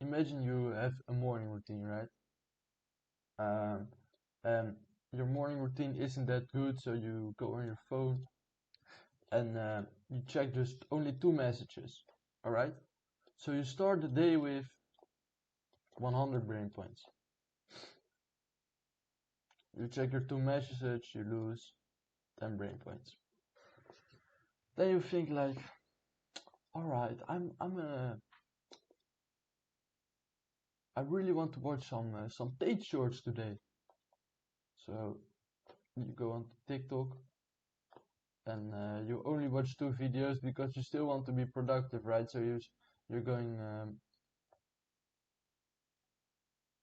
imagine you have a morning routine, right? Um, and your morning routine isn't that good, so you go on your phone and you check just only 2 messages, all right? So you start the day with 100 brain points. You check your 2 messages, you lose 10 brain points. Then you think like, all right, I really want to watch some Tate shorts today. So you go on TikTok and you only watch 2 videos because you still want to be productive, right? So you're going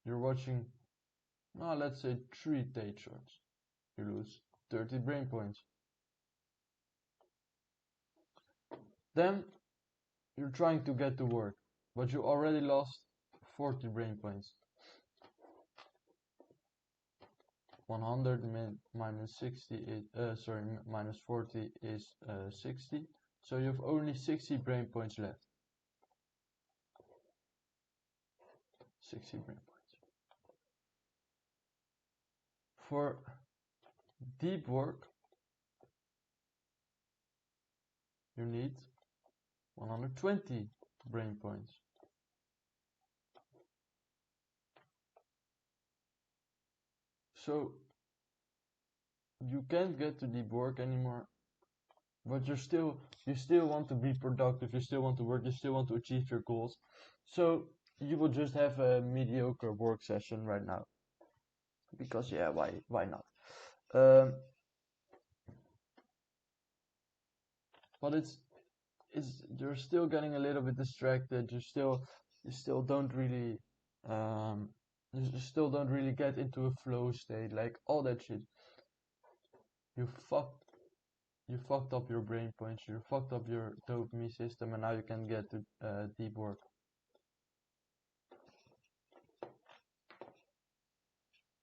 you're watching, no, let's say 3 Tate shorts. You lose 30 brain points. Then you're trying to get to work, but you already lost 40 brain points. 100 minus 60 is, minus 40 is 60. So you have only 60 brain points left. 60 brain points. For deep work, you need 120 brain points. So you can't get to deep work anymore, but you still want to be productive, you still want to work, you still want to achieve your goals. So you will just have a mediocre work session right now. Because yeah, why not? But it's you're still getting a little bit distracted. You still don't really um you still don't really get into a flow state, like all that shit. You fucked you fucked up your brain points, you fucked up your dopamine system, and now you can get to deep work.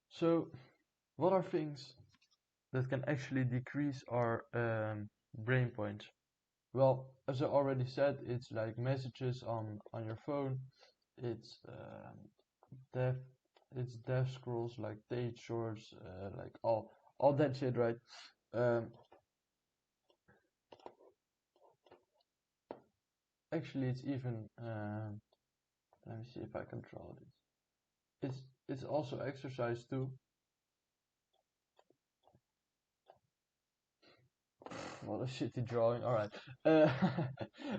So what are things that can actually decrease our brain points? Well, as I already said, it's like messages on your phone. It's death. It's death scrolls like Tate shorts, like all that shit, right? Um, Actually, it's even. Let me see if I can draw this. It's also exercise too. What a shitty drawing. All right, uh,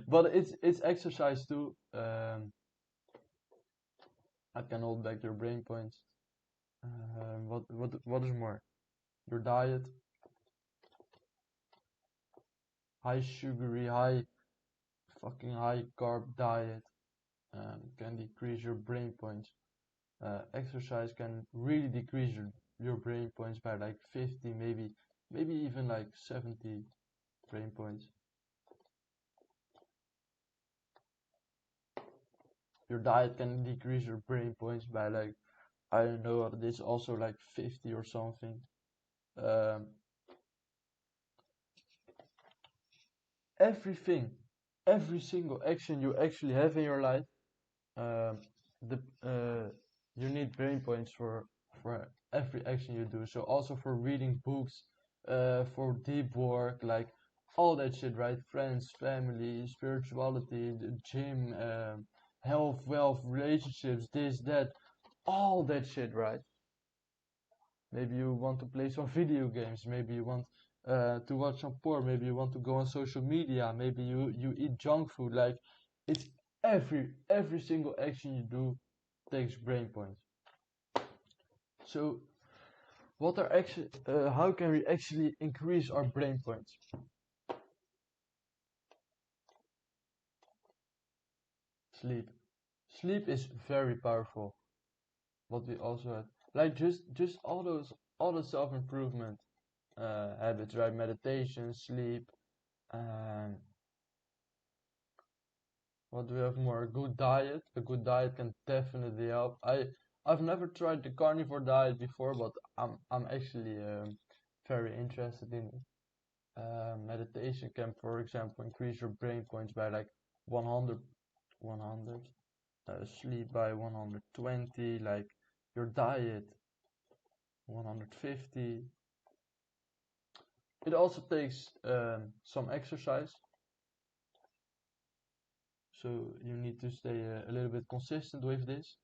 but it's exercise too. I can hold back your brain points. What is more? Your diet, high sugary, high carb diet can decrease your brain points. Exercise can really decrease your brain points by like 50, maybe even like 70 brain points. Your diet can decrease your brain points by like, I don't know, this also like 50 or something. Um, Everything, every single action you actually have in your life, um, the you need brain points for every action you do. So also for reading books, for deep work, like all that shit, right? Friends, family, spirituality, the gym, health, wealth, relationships, this, that, all that shit, right? Maybe you want to play some video games. Maybe you want to watch some porn. Maybe you want to go on social media. Maybe you eat junk food. Like it's every single action you do takes brain points. So what are actually how can we actually increase our brain points? Sleep. Sleep is very powerful. What we also have, like just all the self improvement habits, right? Meditation, sleep. Um, What do we have more? A good diet. A good diet can definitely help. I've never tried the carnivore diet before, but I'm actually very interested in it. Meditation can, for example, increase your brain points by like 100, 100. sleep by 120, like your diet 150. It also takes some exercise, so you need to stay a little bit consistent with this,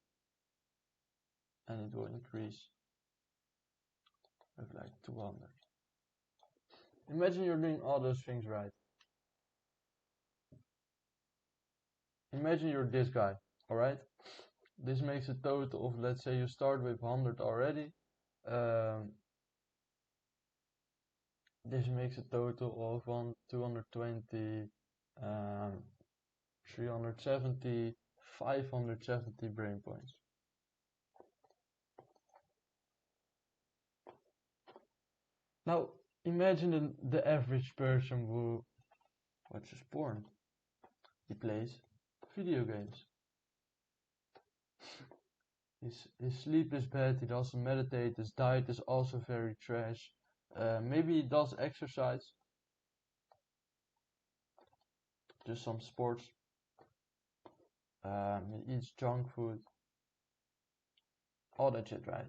and it will increase with like 200. Imagine you're doing all those things right. Imagine you're this guy, alright? This makes a total of, let's say you start with 100 already. This makes a total of 220, 370, 570 brain points. Now, imagine the average person who watches porn. He plays video games. His sleep is bad, he doesn't meditate, his diet is also very trash. Maybe he does exercise, just some sports. He eats junk food. All that shit, right?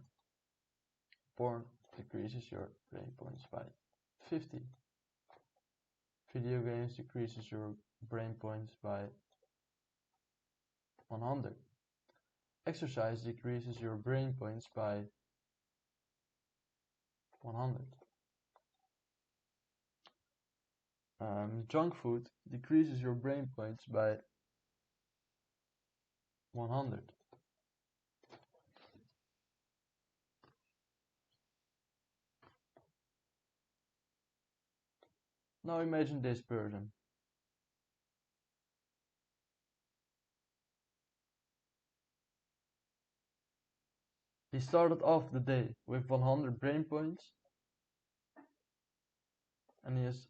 Porn decreases your brain points by 50. Video games decreases your brain points by 100. Exercise decreases your brain points by 100. Junk food decreases your brain points by 100. Now imagine this person. He started off the day with 100 brain points, and he is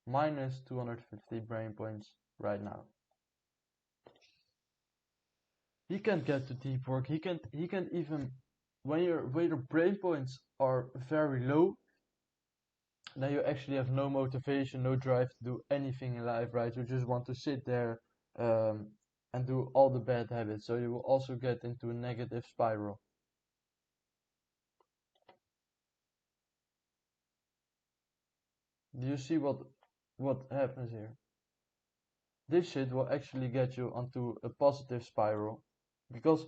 minus 250 brain points right now. He can't get to deep work. He can't even, when your brain points are very low, then you actually have no motivation, no drive to do anything in life, right? You just want to sit there and do all the bad habits. So you will also get into a negative spiral. Do you see what happens here? This shit will actually get you onto a positive spiral, because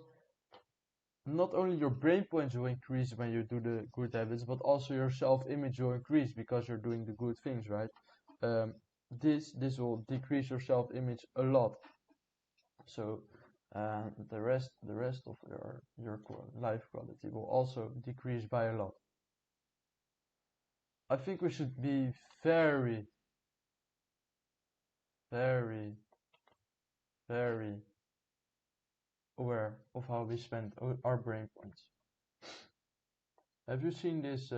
not only your brain points will increase when you do the good habits, but also your self-image will increase because you're doing the good things, right? This will decrease your self-image a lot. So the rest of your life quality will also decrease by a lot. I think we should be very, very, very aware of how we spend our brain points. Have you seen this?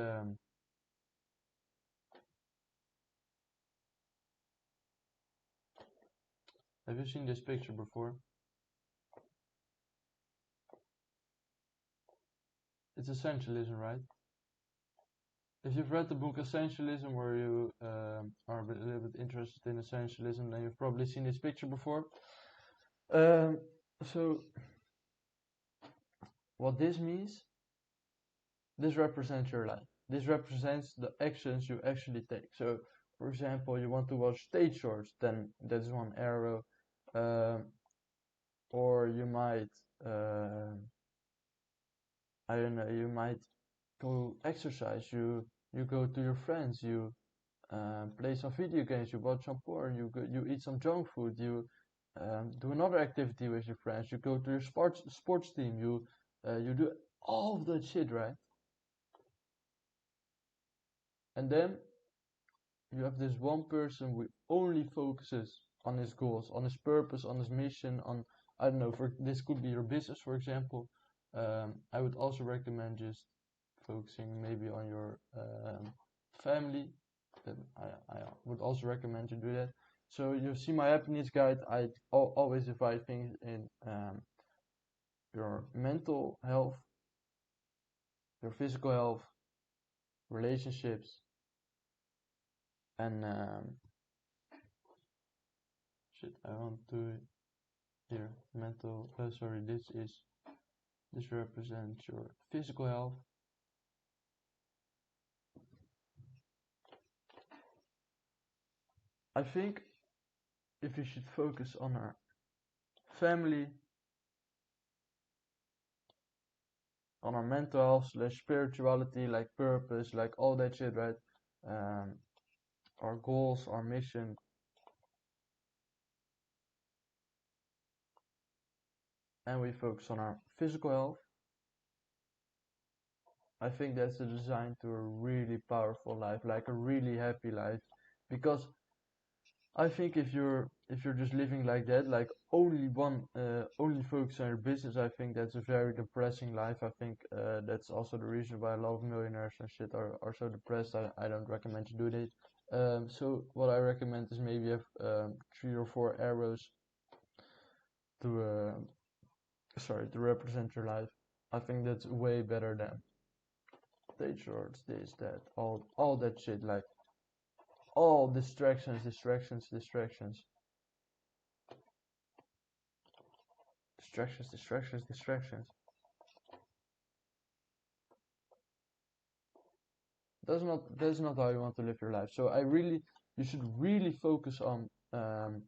Have you seen this picture before? It's essentialism, right? If you've read the book Essentialism, where you are a little bit interested in essentialism, then you've probably seen this picture before. So what this means, this represents your life. This represents the actions you actually take. So, for example, you want to watch stage shorts, then that's one arrow. Or you might, I don't know, you might go exercise. You go to your friends. You play some video games. You watch some porn. You eat some junk food. You do another activity with your friends. You go to your sports team. You do all of that shit, right? And then you have this one person who only focuses on his goals, on his purpose, on his mission, on, I don't know, for this could be your business, for example. I would also recommend just focusing maybe on your family. I would also recommend you do that. So you see my happiness guide. I always divide things in your mental health, your physical health, relationships, and shit. I want to here mental. Sorry, this represents your physical health. I think if we should focus on our family, on our mental health / spirituality, like purpose, like all that shit, right? Um, our goals, our mission. And we focus on our physical health. I think that's the design to a really powerful life, like a really happy life. Because I think if you're just living like that, like only focus on your business, I think that's a very depressing life. I think that's also the reason why a lot of millionaires and shit are so depressed. I don't recommend to do that. So what I recommend is maybe have 3 or 4 arrows to to represent your life. I think that's way better than stage shorts, this, that, all that shit, like all distractions, distractions, distractions, distractions, distractions, distractions. That's not how you want to live your life. So you should really focus um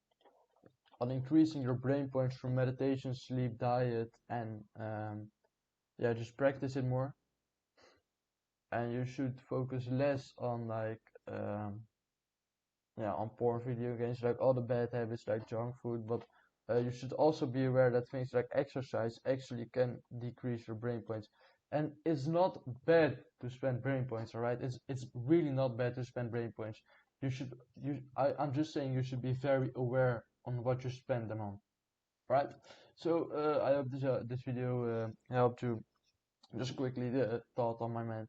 on increasing your brain points through meditation, sleep, diet, and yeah, just practice it more. And you should focus less on like yeah, on porn, video games, like all the bad habits like junk food. But you should also be aware that things like exercise actually can decrease your brain points. And it's not bad to spend brain points, all right? It's really not bad to spend brain points. You should I'm just saying you should be very aware on what you spend them on, right? So I hope this video helped you. Just quickly the thought on my mind.